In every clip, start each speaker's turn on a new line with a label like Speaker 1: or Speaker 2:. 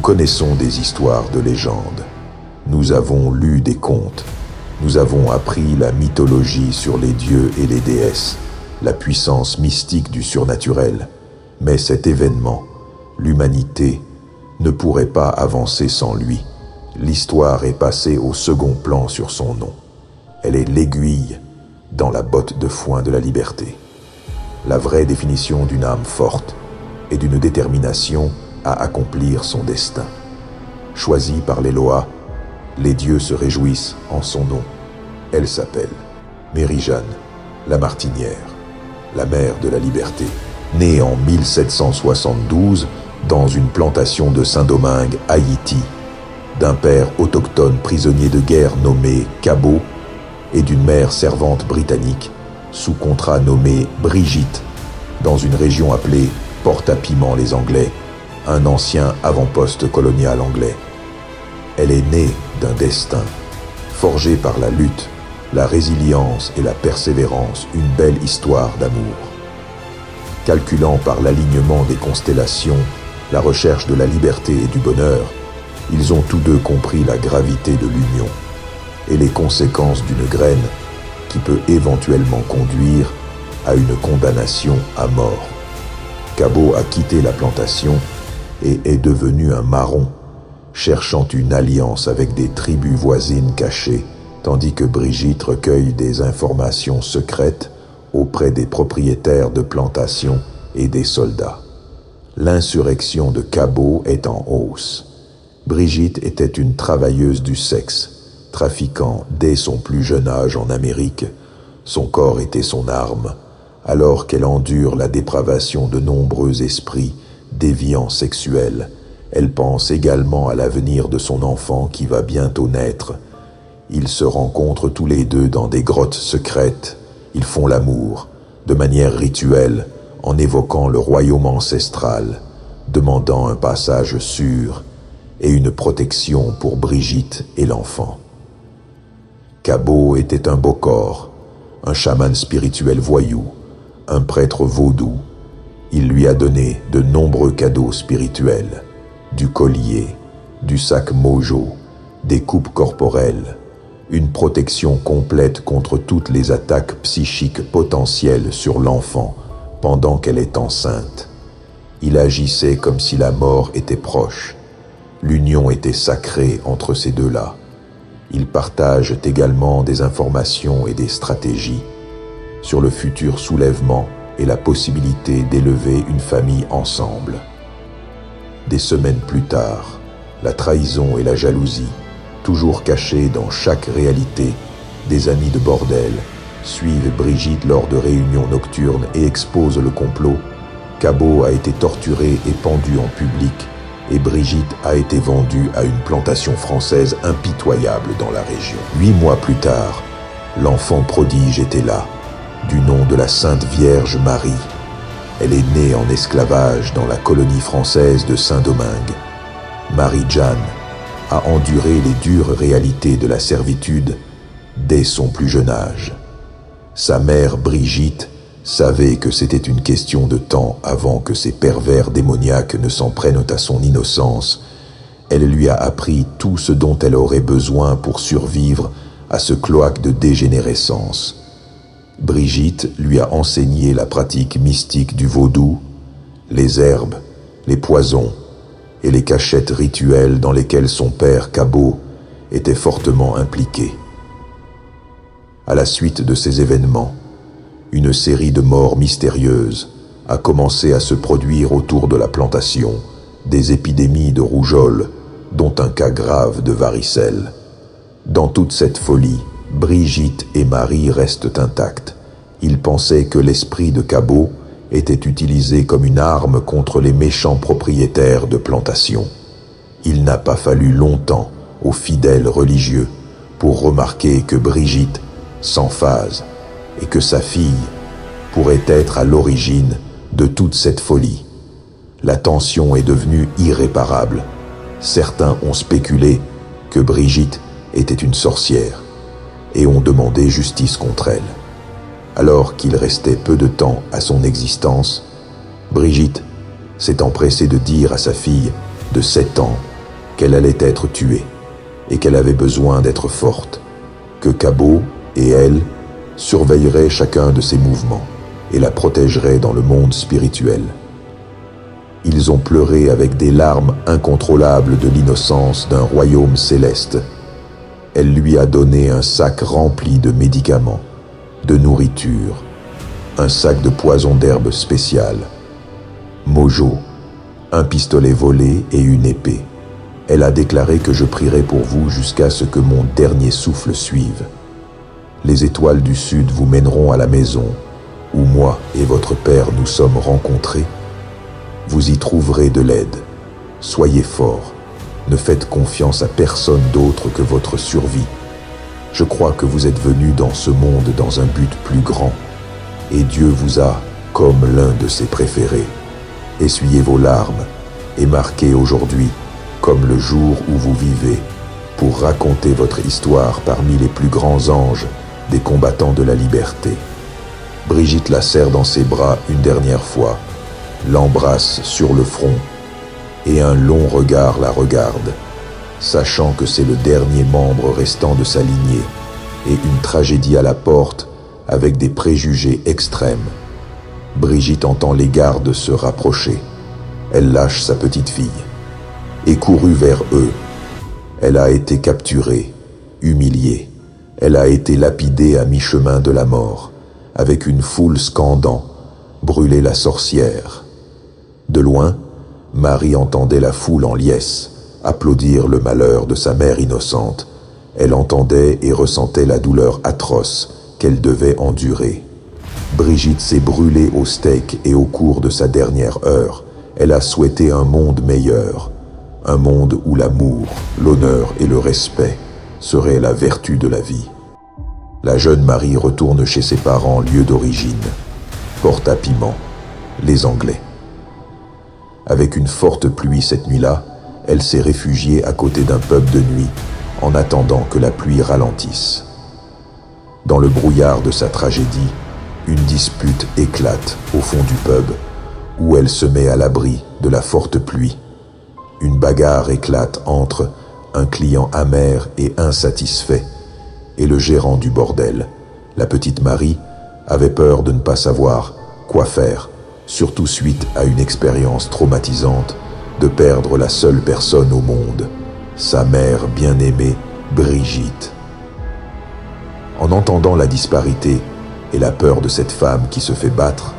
Speaker 1: connaissons des histoires de légende. Nous avons lu des contes. Nous avons appris la mythologie sur les dieux et les déesses, la puissance mystique du surnaturel. Mais cet événement, l'humanité, ne pourrait pas avancer sans lui. L'histoire est passée au second plan sur son nom. Elle est l'aiguille dans la botte de foin de la liberté. La vraie définition d'une âme forte et d'une détermination à accomplir son destin. Choisie par les lois, les dieux se réjouissent en son nom. Elle s'appelle Marie-Jeanne, la Martinière, la mère de la liberté. Née en 1772 dans une plantation de Saint-Domingue, Haïti, d'un père autochtone prisonnier de guerre nommé Cabot et d'une mère servante britannique sous contrat nommée Brigitte, dans une région appelée Porte-à-Piment-les-Anglais, un ancien avant-poste colonial anglais. Elle est née d'un destin, forgé par la lutte, la résilience et la persévérance, une belle histoire d'amour. Calculant par l'alignement des constellations la recherche de la liberté et du bonheur, ils ont tous deux compris la gravité de l'union et les conséquences d'une graine qui peut éventuellement conduire à une condamnation à mort. Cabot a quitté la plantation et est devenu un maron, cherchant une alliance avec des tribus voisines cachées, tandis que Brigitte recueille des informations secrètes auprès des propriétaires de plantations et des soldats. L'insurrection de Cabot est en hausse. Brigitte était une travailleuse du sexe, trafiquant dès son plus jeune âge en Amérique. Son corps était son arme, alors qu'elle endure la dépravation de nombreux esprits déviants sexuels. Elle pense également à l'avenir de son enfant qui va bientôt naître. Ils se rencontrent tous les deux dans des grottes secrètes. Ils font l'amour, de manière rituelle, en évoquant le royaume ancestral, demandant un passage sûr et une protection pour Brigitte et l'enfant. Cabot était un beau corps, un chaman spirituel voyou, un prêtre vaudou. Il lui a donné de nombreux cadeaux spirituels, du collier, du sac mojo, des coupes corporelles, une protection complète contre toutes les attaques psychiques potentielles sur l'enfant pendant qu'elle est enceinte. Il agissait comme si la mort était proche. L'union était sacrée entre ces deux-là. Ils partagent également des informations et des stratégies sur le futur soulèvement et la possibilité d'élever une famille ensemble. Des semaines plus tard, la trahison et la jalousie, toujours cachées dans chaque réalité, des amis de bordel, suivent Brigitte lors de réunions nocturnes et exposent le complot. Cabot a été torturé et pendu en public, et Brigitte a été vendue à une plantation française impitoyable dans la région. 8 mois plus tard, l'enfant prodige était là, du nom de la Sainte Vierge Marie. Elle est née en esclavage dans la colonie française de Saint-Domingue. Marie-Jeanne a enduré les dures réalités de la servitude dès son plus jeune âge. Sa mère Brigitte savait que c'était une question de temps avant que ces pervers démoniaques ne s'en prennent à son innocence. Elle lui a appris tout ce dont elle aurait besoin pour survivre à ce cloaque de dégénérescence. Brigitte lui a enseigné la pratique mystique du vaudou, les herbes, les poisons et les cachettes rituelles dans lesquelles son père Cabot était fortement impliqué. À la suite de ces événements, une série de morts mystérieuses a commencé à se produire autour de la plantation, des épidémies de rougeole, dont un cas grave de varicelle. Dans toute cette folie, Brigitte et Marie restent intactes. Ils pensaient que l'esprit de Cabot était utilisé comme une arme contre les méchants propriétaires de plantations. Il n'a pas fallu longtemps aux fidèles religieux pour remarquer que Brigitte s'emphase et que sa fille pourrait être à l'origine de toute cette folie. La tension est devenue irréparable. Certains ont spéculé que Brigitte était une sorcière et ont demandé justice contre elle. Alors qu'il restait peu de temps à son existence, Brigitte s'est empressée de dire à sa fille de 7 ans qu'elle allait être tuée et qu'elle avait besoin d'être forte, que Cabot et elle surveilleraient chacun de ses mouvements et la protégeraient dans le monde spirituel. Ils ont pleuré avec des larmes incontrôlables de l'innocence d'un royaume céleste. Elle lui a donné un sac rempli de médicaments, de nourriture, un sac de poison d'herbe spécial, Mojo, un pistolet volé et une épée. Elle a déclaré que je prierai pour vous jusqu'à ce que mon dernier souffle suive. Les étoiles du sud vous mèneront à la maison où moi et votre père nous sommes rencontrés. Vous y trouverez de l'aide. Soyez forts. Ne faites confiance à personne d'autre que votre survie. Je crois que vous êtes venus dans ce monde dans un but plus grand, et Dieu vous a comme l'un de ses préférés. Essuyez vos larmes et marquez aujourd'hui comme le jour où vous vivez pour raconter votre histoire parmi les plus grands anges des combattants de la liberté. Brigitte la serre dans ses bras une dernière fois, l'embrasse sur le front et un long regard la regarde, sachant que c'est le dernier membre restant de sa lignée et une tragédie à la porte avec des préjugés extrêmes. Brigitte entend les gardes se rapprocher. Elle lâche sa petite fille et courut vers eux. Elle a été capturée, humiliée. Elle a été lapidée à mi-chemin de la mort, avec une foule scandant « Brûlez la sorcière ». De loin, Marie entendait la foule en liesse applaudir le malheur de sa mère innocente. Elle entendait et ressentait la douleur atroce qu'elle devait endurer. Brigitte s'est brûlée au steak et au cours de sa dernière heure, elle a souhaité un monde meilleur, un monde où l'amour, l'honneur et le respect seraient la vertu de la vie. La jeune Marie retourne chez ses parents, lieu d'origine, Porte à Piment, les Anglais. Avec une forte pluie cette nuit-là, elle s'est réfugiée à côté d'un pub de nuit, en attendant que la pluie ralentisse. Dans le brouillard de sa tragédie, une dispute éclate au fond du pub, où elle se met à l'abri de la forte pluie. Une bagarre éclate entre un client amer et insatisfait et le gérant du bordel. La petite Marie avait peur de ne pas savoir quoi faire, surtout suite à une expérience traumatisante de perdre la seule personne au monde, sa mère bien-aimée, Brigitte. En entendant la disparité et la peur de cette femme qui se fait battre,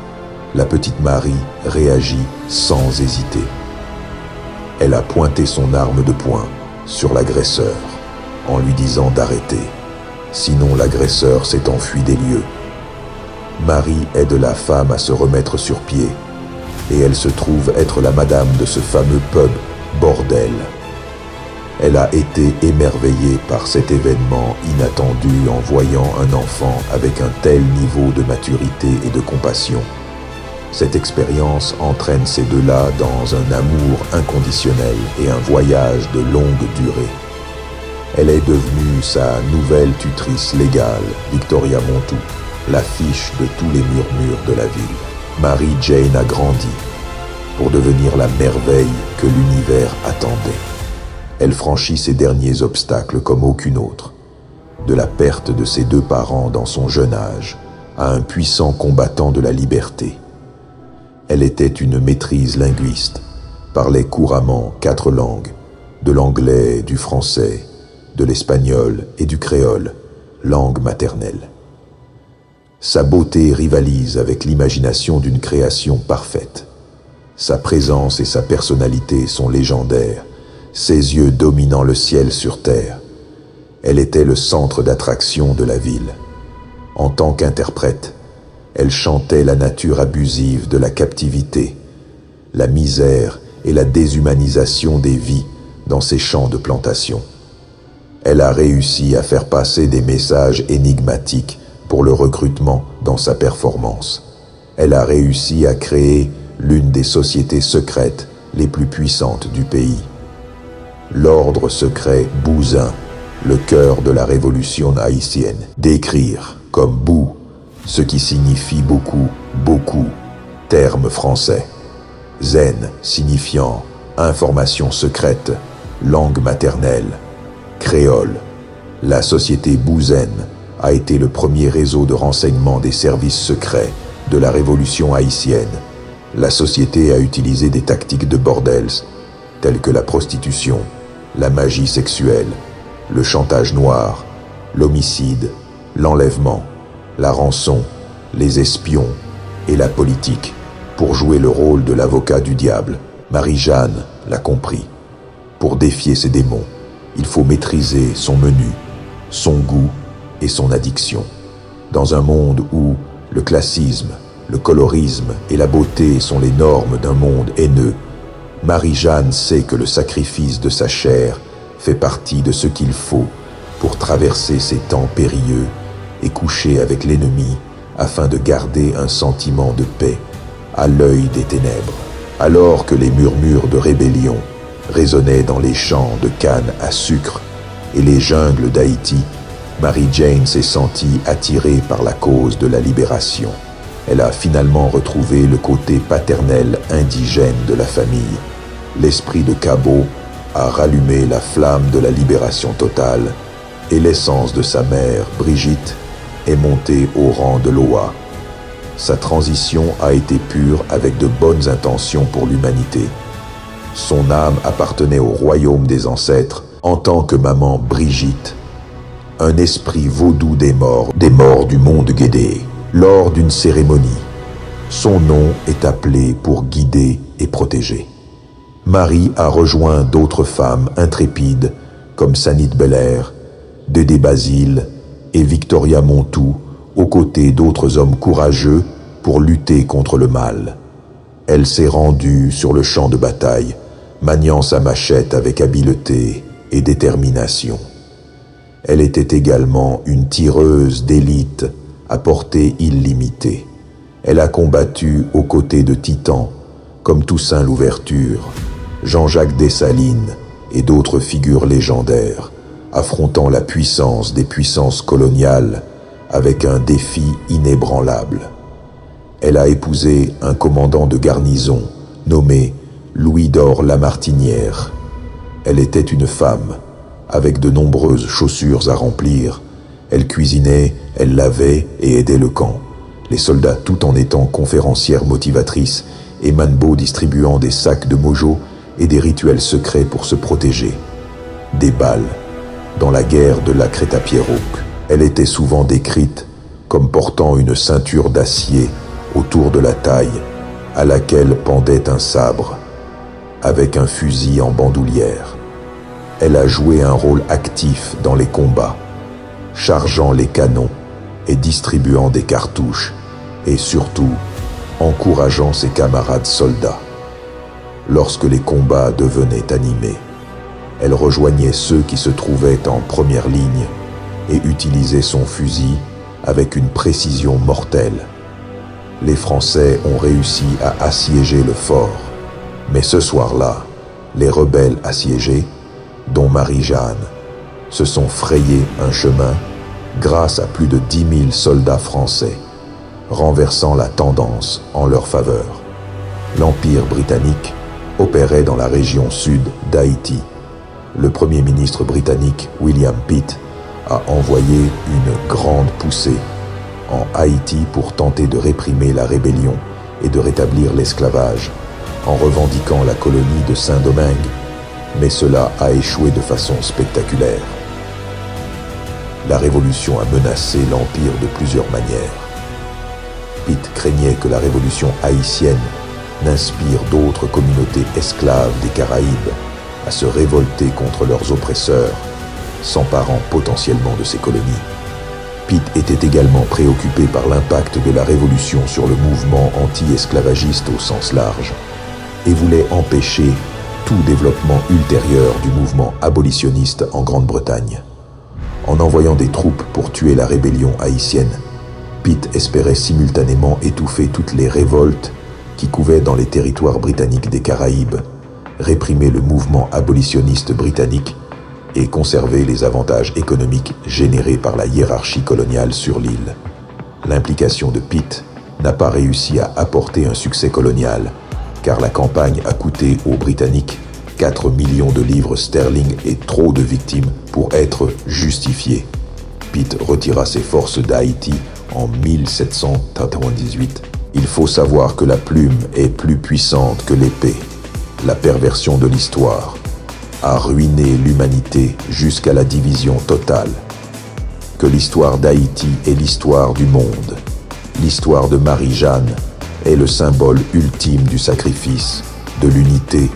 Speaker 1: la petite Marie réagit sans hésiter. Elle a pointé son arme de poing sur l'agresseur en lui disant d'arrêter. Sinon l'agresseur s'est enfui des lieux. Marie aide la femme à se remettre sur pied et elle se trouve être la madame de ce fameux pub bordel. Elle a été émerveillée par cet événement inattendu en voyant un enfant avec un tel niveau de maturité et de compassion. Cette expérience entraîne ces deux-là dans un amour inconditionnel et un voyage de longue durée. Elle est devenue sa nouvelle tutrice légale, Victoria Montou, l'affiche de tous les murmures de la ville. Mary Jane a grandi pour devenir la merveille que l'univers attendait. Elle franchit ses derniers obstacles comme aucune autre, de la perte de ses deux parents dans son jeune âge à un puissant combattant de la liberté. Elle était une maîtrise linguiste, parlait couramment 4 langues, de l'anglais, du français, de l'espagnol et du créole, langue maternelle. Sa beauté rivalise avec l'imagination d'une création parfaite. Sa présence et sa personnalité sont légendaires, ses yeux dominant le ciel sur terre. Elle était le centre d'attraction de la ville. En tant qu'interprète, elle chantait la nature abusive de la captivité, la misère et la déshumanisation des vies dans ses champs de plantation. Elle a réussi à faire passer des messages énigmatiques pour le recrutement dans sa performance. Elle a réussi à créer l'une des sociétés secrètes les plus puissantes du pays. L'ordre secret Bousin, le cœur de la révolution haïtienne. D'écrire comme bout, ce qui signifie beaucoup, beaucoup, terme français. Zen signifiant information secrète, langue maternelle, créole. La société Bouzen a été le premier réseau de renseignement des services secrets de la révolution haïtienne. La société a utilisé des tactiques de bordels, telles que la prostitution, la magie sexuelle, le chantage noir, l'homicide, l'enlèvement, la rançon, les espions et la politique, pour jouer le rôle de l'avocat du diable. Marie-Jeanne l'a compris. Pour défier ces démons, il faut maîtriser son menu, son goût et son addiction. Dans un monde où le classisme, le colorisme et la beauté sont les normes d'un monde haineux, Marie-Jeanne sait que le sacrifice de sa chair fait partie de ce qu'il faut pour traverser ces temps périlleux et coucher avec l'ennemi afin de garder un sentiment de paix à l'œil des ténèbres. Alors que les murmures de rébellion résonnaient dans les champs de canne à sucre et les jungles d'Haïti, Marie-Jane s'est sentie attirée par la cause de la libération. Elle a finalement retrouvé le côté paternel indigène de la famille. L'esprit de Cabot a rallumé la flamme de la libération totale et l'essence de sa mère, Brigitte, est montée au rang de Loa. Sa transition a été pure avec de bonnes intentions pour l'humanité. Son âme appartenait au royaume des ancêtres en tant que maman Brigitte, un esprit vaudou des morts du monde guédé. Lors d'une cérémonie, son nom est appelé pour guider et protéger. Marie a rejoint d'autres femmes intrépides comme Sanit Belair, Dédé Basile et Victoria Montou, aux côtés d'autres hommes courageux pour lutter contre le mal. Elle s'est rendue sur le champ de bataille, maniant sa machette avec habileté et détermination. Elle était également une tireuse d'élite à portée illimitée. Elle a combattu aux côtés de titans comme Toussaint Louverture, Jean-Jacques Dessalines et d'autres figures légendaires, affrontant la puissance des puissances coloniales avec un défi inébranlable. Elle a épousé un commandant de garnison nommé Louis-Dore Lamartinière. Elle était une femme, avec de nombreuses chaussures à remplir. Elle cuisinait, elle lavait et aidait le camp, les soldats tout en étant conférencière motivatrice et manbo distribuant des sacs de mojo et des rituels secrets pour se protéger. Des balles, dans la guerre de la Crétapierroc. Elle était souvent décrite comme portant une ceinture d'acier autour de la taille, à laquelle pendait un sabre, avec un fusil en bandoulière. Elle a joué un rôle actif dans les combats, chargeant les canons et distribuant des cartouches, et surtout encourageant ses camarades soldats. Lorsque les combats devenaient animés, elle rejoignait ceux qui se trouvaient en première ligne et utilisait son fusil avec une précision mortelle. Les Français ont réussi à assiéger le fort, mais ce soir-là, les rebelles assiégés, dont Marie-Jeanne, se sont frayés un chemin grâce à plus de 10 000 soldats français, renversant la tendance en leur faveur. L'Empire britannique opérait dans la région sud d'Haïti. Le Premier ministre britannique William Pitt a envoyé une grande poussée en Haïti pour tenter de réprimer la rébellion et de rétablir l'esclavage, en revendiquant la colonie de Saint-Domingue, mais cela a échoué de façon spectaculaire. La révolution a menacé l'Empire de plusieurs manières. Pitt craignait que la révolution haïtienne n'inspire d'autres communautés esclaves des Caraïbes à se révolter contre leurs oppresseurs, s'emparant potentiellement de ces colonies. Pitt était également préoccupé par l'impact de la révolution sur le mouvement anti-esclavagiste au sens large et voulait empêcher tout développement ultérieur du mouvement abolitionniste en Grande-Bretagne. En envoyant des troupes pour tuer la rébellion haïtienne, Pitt espérait simultanément étouffer toutes les révoltes qui couvaient dans les territoires britanniques des Caraïbes, réprimer le mouvement abolitionniste britannique et conserver les avantages économiques générés par la hiérarchie coloniale sur l'île. L'implication de Pitt n'a pas réussi à apporter un succès colonial, car la campagne a coûté aux Britanniques 4 millions de livres sterling et trop de victimes pour être justifié. Pitt retira ses forces d'Haïti en 1798. Il faut savoir que la plume est plus puissante que l'épée. La perversion de l'histoire a ruiné l'humanité jusqu'à la division totale. Que l'histoire d'Haïti est l'histoire du monde. L'histoire de Marie-Jeanne est le symbole ultime du sacrifice, de l'unité,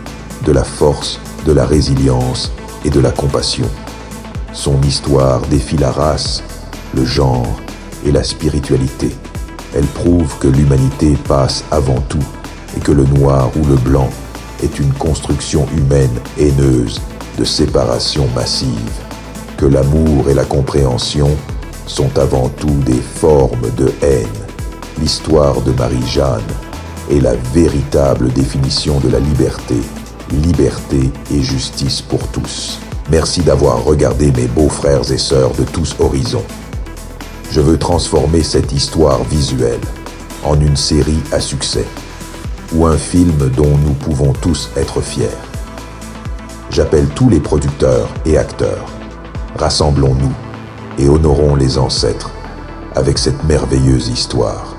Speaker 1: de la force, de la résilience et de la compassion. Son histoire défie la race, le genre et la spiritualité. Elle prouve que l'humanité passe avant tout et que le noir ou le blanc est une construction humaine haineuse de séparation massive. Que l'amour et la compréhension sont avant tout des formes de haine. L'histoire de Marie-Jeanne est la véritable définition de la liberté. Liberté et justice pour tous. Merci d'avoir regardé mes beaux frères et sœurs de tous horizons. Je veux transformer cette histoire visuelle en une série à succès, ou un film dont nous pouvons tous être fiers. J'appelle tous les producteurs et acteurs. Rassemblons-nous et honorons les ancêtres avec cette merveilleuse histoire.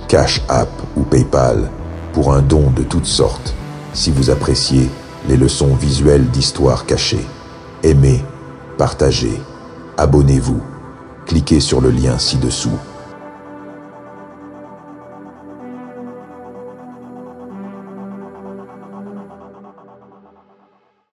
Speaker 1: Cash App ou PayPal pour un don de toutes sortes si vous appréciez les leçons visuelles d'histoire cachée. Aimez, partagez, abonnez-vous. Cliquez sur le lien ci-dessous.